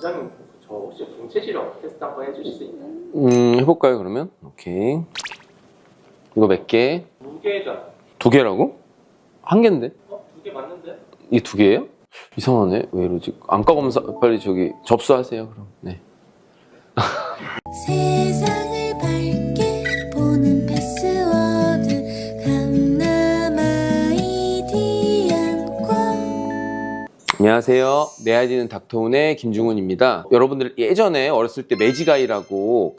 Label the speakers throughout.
Speaker 1: 원장님, 저 혹시 동체지력 테스트 한번 해주실 수 있나요?
Speaker 2: 해볼까요 그러면? 오케이. 이거 몇 개?
Speaker 1: 2개잖아.
Speaker 2: 2개라고? 1개인데?
Speaker 1: 2개 맞는데?
Speaker 2: 이게 2개예요? 이상하네. 왜 이러지? 안과 검사 빨리 저기 접수하세요 그럼. 네.
Speaker 3: 세상을 밝게 보는 패스워드 강남 아이디 안과.
Speaker 2: 안녕하세요. 내 아이디는 닥터운의 김중훈입니다. 여러분들 예전에 어렸을 때 매지가이라고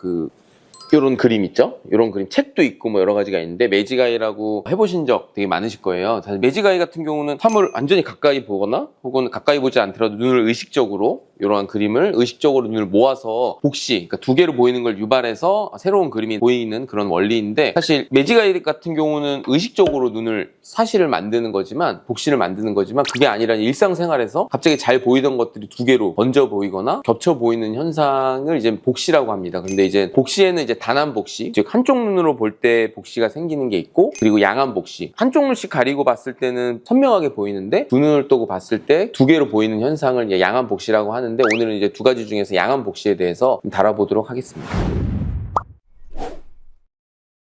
Speaker 2: 요런 그림 있죠? 요런 그림 책도 있고 뭐 여러 가지가 있는데 매지가이라고 해보신 적 되게 많으실 거예요. 사실 매지가이 같은 경우는 사물을 완전히 가까이 보거나 혹은 가까이 보지 않더라도 눈을 의식적으로 이러한 그림을 의식적으로 눈을 모아서 복시, 그러니까 2개로 보이는 걸 유발해서 새로운 그림이 보이는 그런 원리인데, 사실 매지가이 같은 경우는 의식적으로 눈을 사실을 만드는 거지만, 복시를 만드는 거지만, 그게 아니라 일상생활에서 갑자기 잘 보이던 것들이 2개로 번져 보이거나 겹쳐 보이는 현상을 이제 복시라고 합니다. 근데 이제 복시에는 이제 단한 복시, 즉 한쪽 눈으로 볼 때 복시가 생기는 게 있고, 그리고 양한 복시, 한쪽 눈씩 가리고 봤을 때는 선명하게 보이는데 두 눈을 뜨고 봤을 때 2개로 보이는 현상을 이제 양한 복시라고 하는. 오늘은 이제 2가지 중에서 양한 복시에 대해서 좀 다뤄보도록 하겠습니다.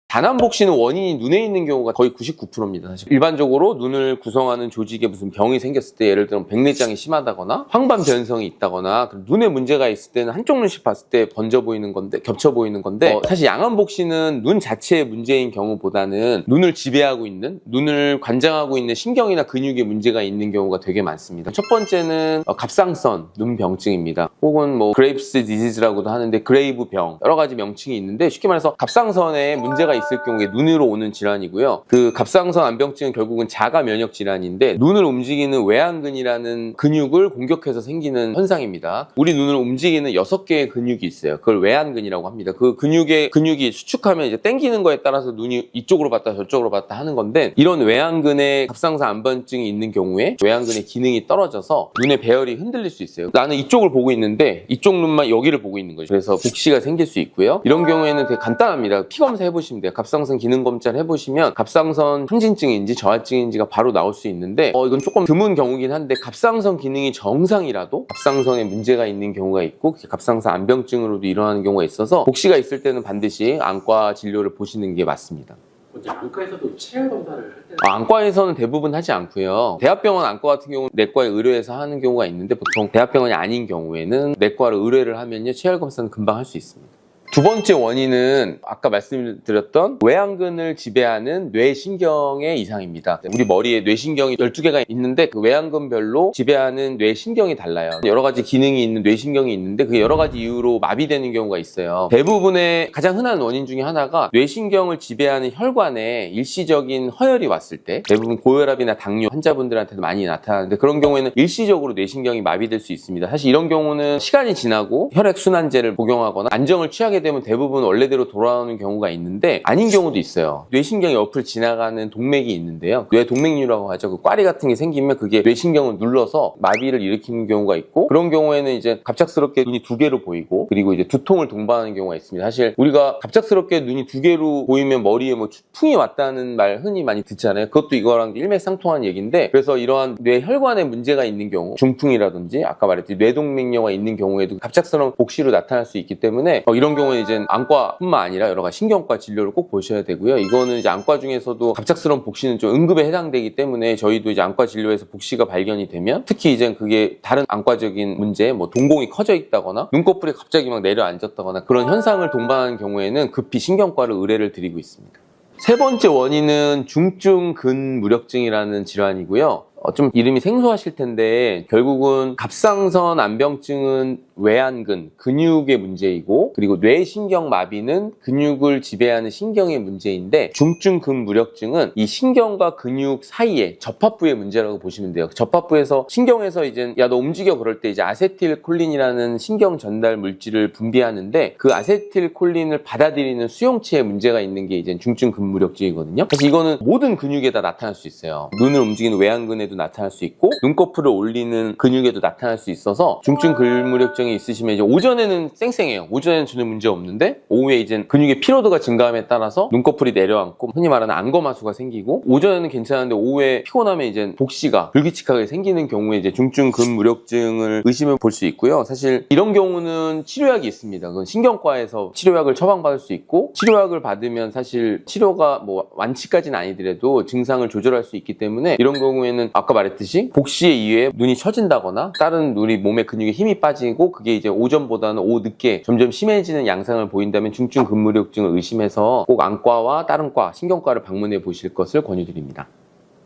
Speaker 2: 단한 복시는 원인이 눈에 있는 경우가 거의 99%입니다. 사실 일반적으로 눈을 구성하는 조직에 무슨 병이 생겼을 때, 예를 들어 백내장이 심하다거나 황반 변성이 있다거나 눈에 문제가 있을 때는 한쪽 눈씩 봤을 때 번져 보이는 건데, 겹쳐 보이는 건데, 사실 양한 복시는 눈 자체의 문제인 경우보다는 눈을 지배하고 있는, 눈을 관장하고 있는 신경이나 근육에 문제가 있는 경우가 되게 많습니다. 첫 번째는 갑상선 눈병증입니다. 혹은 뭐 그레이브스 디지즈라고도 하는데 그레이브병, 여러 가지 명칭이 있는데, 쉽게 말해서 갑상선에 문제가 있을 경우에 눈으로 오는 질환이고요. 그 갑상선 안병증은 결국은 자가 면역 질환인데, 눈을 움직이는 외안근이라는 근육을 공격해서 생기는 현상입니다. 우리 눈을 움직이는 6개의 근육이 있어요. 그걸 외안근이라고 합니다. 그 근육이 수축하면 이제 당기는 거에 따라서 눈이 이쪽으로 봤다 저쪽으로 봤다 하는 건데, 이런 외안근에 갑상선 안병증이 있는 경우에 외안근의 기능이 떨어져서 눈의 배열이 흔들릴 수 있어요. 나는 이쪽을 보고 있는데 이쪽 눈만 여기를 보고 있는 거죠. 그래서 복시가 생길 수 있고요. 이런 경우에는 되게 간단합니다. 피 검사 해보시면 돼요. 갑상선 기능 검사를 해보시면 갑상선 항진증인지 저하증인지가 바로 나올 수 있는데, 이건 조금 드문 경우긴 한데, 갑상선 기능이 정상이라도 갑상선에 문제가 있는 경우가 있고, 갑상선 안병증으로도 일어나는 경우가 있어서 복시가 있을 때는 반드시 안과 진료를 보시는 게 맞습니다.
Speaker 1: 이제 안과에서도 체열 검사를 할 때는
Speaker 2: 안과에서는 대부분 하지 않고요. 대학병원 안과 같은 경우는 내과에 의뢰해서 하는 경우가 있는데, 보통 대학병원이 아닌 경우에는 내과로 의뢰를 하면요, 체열 검사는 금방 할 수 있습니다. 두 번째 원인은 아까 말씀드렸던 외안근을 지배하는 뇌신경의 이상입니다. 우리 머리에 뇌신경이 12개가 있는데 그 외안근별로 지배하는 뇌신경이 달라요. 여러 가지 기능이 있는 뇌신경이 있는데 그게 여러 가지 이유로 마비되는 경우가 있어요. 대부분의 가장 흔한 원인 중에 하나가 뇌신경을 지배하는 혈관에 일시적인 허혈이 왔을 때, 대부분 고혈압이나 당뇨 환자분들한테도 많이 나타나는데, 그런 경우에는 일시적으로 뇌신경이 마비될 수 있습니다. 사실 이런 경우는 시간이 지나고 혈액순환제를 복용하거나 안정을 취하게 되면 대부분 원래대로 돌아오는 경우가 있는데, 아닌 경우도 있어요. 뇌신경 옆을 지나가는 동맥이 있는데요, 뇌동맥류라고 하죠. 그 꽈리 같은 게 생기면 그게 뇌신경을 눌러서 마비를 일으키는 경우가 있고, 그런 경우에는 이제 갑작스럽게 눈이 2개로 보이고, 그리고 이제 두통을 동반하는 경우가 있습니다. 사실 우리가 갑작스럽게 눈이 2개로 보이면 머리에 뭐 풍이 왔다는 말 흔히 많이 듣잖아요. 그것도 이거랑 일맥상통한 얘기인데, 그래서 이러한 뇌혈관에 문제가 있는 경우, 중풍이라든지 아까 말했듯이 뇌동맥류가 있는 경우에도 갑작스러운 복시로 나타날 수 있기 때문에 이런 경우는 이제 안과뿐만 아니라 여러 가지 신경과 진료를 꼭 보셔야 되고요. 이거는 이제 안과 중에서도 갑작스러운 복시는 좀 응급에 해당되기 때문에, 저희도 이제 안과 진료에서 복시가 발견이 되면, 특히 이제 그게 다른 안과적인 문제, 뭐 동공이 커져 있다거나 눈꺼풀이 갑자기 막 내려앉았다거나 그런 현상을 동반하는 경우에는 급히 신경과를 의뢰를 드리고 있습니다. 세 번째 원인은 중증 근무력증이라는 질환이고요. 좀 이름이 생소하실 텐데, 결국은 갑상선 안병증은 외안근, 근육의 문제이고, 그리고 뇌신경 마비는 근육을 지배하는 신경의 문제인데, 중증 근무력증은 이 신경과 근육 사이에 접합부의 문제라고 보시면 돼요. 접합부에서 신경에서 이제 야 너 움직여 그럴 때 이제 아세틸콜린이라는 신경 전달 물질을 분비하는데, 그 아세틸콜린을 받아들이는 수용체에 문제가 있는 게 이제 중증 근무력증이거든요. 사실 이거는 모든 근육에 다 나타날 수 있어요. 눈을 움직이는 외안근에 근육에도 나타날 수 있고 눈꺼풀을 올리는 근육에도 나타날 수 있어서 중증 근무력증이 있으시면 이제 오전에는 쌩쌩해요. 오전에는 전혀 문제 없는데 오후에 이제 근육의 피로도가 증가함에 따라서 눈꺼풀이 내려앉고 흔히 말하는 안검하수가 생기고 오전에는 괜찮은데 오후에 피곤하면 이제 복시가 불규칙하게 생기는 경우에 이제 중증 근무력증을 의심해 볼 수 있고요. 사실 이런 경우는 치료약이 있습니다. 그건 신경과에서 치료약을 처방받을 수 있고 치료약을 받으면 사실 치료가 뭐 완치까지는 아니더라도 증상을 조절할 수 있기 때문에 이런 경우에는 아까 말했듯이 복시에 의해 눈이 처진다거나 다른 우리 몸의 근육에 힘이 빠지고 그게 이제 오전보다는 오후 늦게 점점 심해지는 양상을 보인다면 중증 근무력증을 의심해서 꼭 안과와 다른 과, 신경과를 방문해 보실 것을 권유드립니다.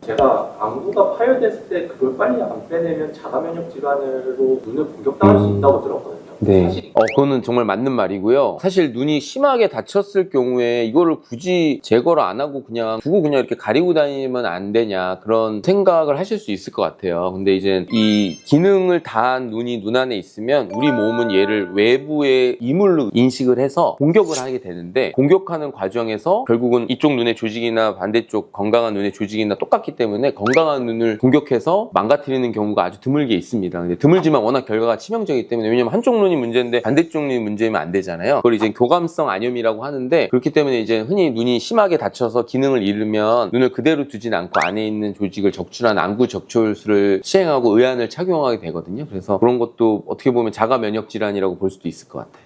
Speaker 1: 제가 안구가 파열됐을 때 그걸 빨리 안 빼내면 자가 면역 질환으로 눈을 공격당할 수 있다고 들었거든요.
Speaker 2: 네.
Speaker 1: 사실
Speaker 2: 그거는 정말 맞는 말이고요. 사실 눈이 심하게 다쳤을 경우에 이거를 굳이 제거를 안 하고 그냥 두고 그냥 이렇게 가리고 다니면 안 되냐 그런 생각을 하실 수 있을 것 같아요. 근데 이제 이 기능을 다한 눈이 눈 안에 있으면 우리 몸은 얘를 외부의 이물로 인식을 해서 공격을 하게 되는데 공격하는 과정에서 결국은 이쪽 눈의 조직이나 반대쪽 건강한 눈의 조직이나 똑같기 때문에 건강한 눈을 공격해서 망가뜨리는 경우가 아주 드물게 있습니다. 근데 드물지만 워낙 결과가 치명적이기 때문에 왜냐면 한쪽 눈이 문제인데 반대쪽 눈이 문제면 안 되잖아요. 그걸 이제 교감성 안염이라고 하는데 그렇기 때문에 이제 흔히 눈이 심하게 다쳐서 기능을 잃으면 눈을 그대로 두진 않고 안에 있는 조직을 적출한 안구 적출술을 시행하고 의안을 착용하게 되거든요. 그래서 그런 것도 어떻게 보면 자가 면역 질환이라고 볼 수도 있을 것 같아요.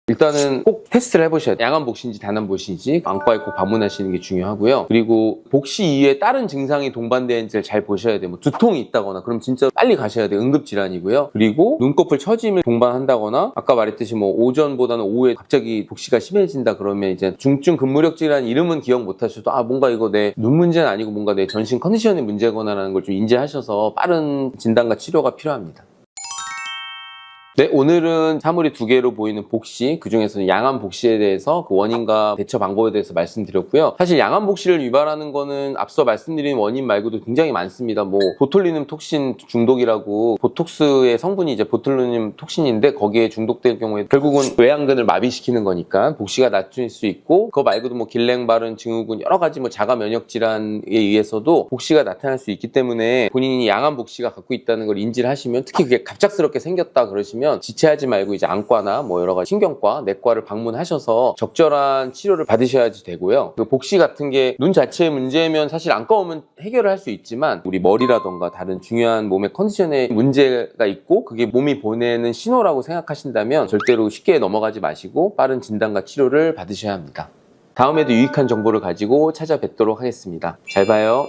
Speaker 2: 일단은 꼭 테스트를 해보셔야 돼요. 양안 복시인지 단안 복시인지 안과에 꼭 방문하시는 게 중요하고요. 그리고 복시 이후에 다른 증상이 동반되는지를 잘 보셔야 돼요. 뭐 두통이 있다거나 그럼 진짜 빨리 가셔야 돼요. 응급질환이고요. 그리고 눈꺼풀 처짐을 동반한다거나 아까 말했듯이 뭐 오전보다는 오후에 갑자기 복시가 심해진다 그러면 이제 중증 근무력 질환 이름은 기억 못 하셔도 뭔가 이거 내 눈 문제는 아니고 뭔가 내 전신 컨디션의 문제거나라는 걸 좀 인지하셔서 빠른 진단과 치료가 필요합니다. 네, 오늘은 사물이 두 개로 보이는 복시, 그중에서는 양안 복시에 대해서 그 원인과 대처 방법에 대해서 말씀드렸고요. 사실 양안 복시를 유발하는 거는 앞서 말씀드린 원인 말고도 굉장히 많습니다. 뭐 보툴리눔 톡신 중독이라고 보톡스의 성분이 이제 보툴리눔 톡신인데 거기에 중독될 경우에 결국은 외양근을 마비시키는 거니까 복시가 낮출 수 있고 그거 말고도 뭐 길랭바른 증후군 여러 가지 뭐 자가 면역 질환에 의해서도 복시가 나타날 수 있기 때문에 본인이 양안 복시가 갖고 있다는 걸 인지를 하시면 특히 그게 갑작스럽게 생겼다 그러시면 지체하지 말고 이제 안과나 뭐 여러 가지 신경과, 내과를 방문하셔서 적절한 치료를 받으셔야지 되고요. 그 복시 같은 게 눈 자체의 문제면 사실 안과 오면 해결을 할 수 있지만 우리 머리라던가 다른 중요한 몸의 컨디션에 문제가 있고 그게 몸이 보내는 신호라고 생각하신다면 절대로 쉽게 넘어가지 마시고 빠른 진단과 치료를 받으셔야 합니다. 다음에도 유익한 정보를 가지고 찾아뵙도록 하겠습니다. 잘 봐요.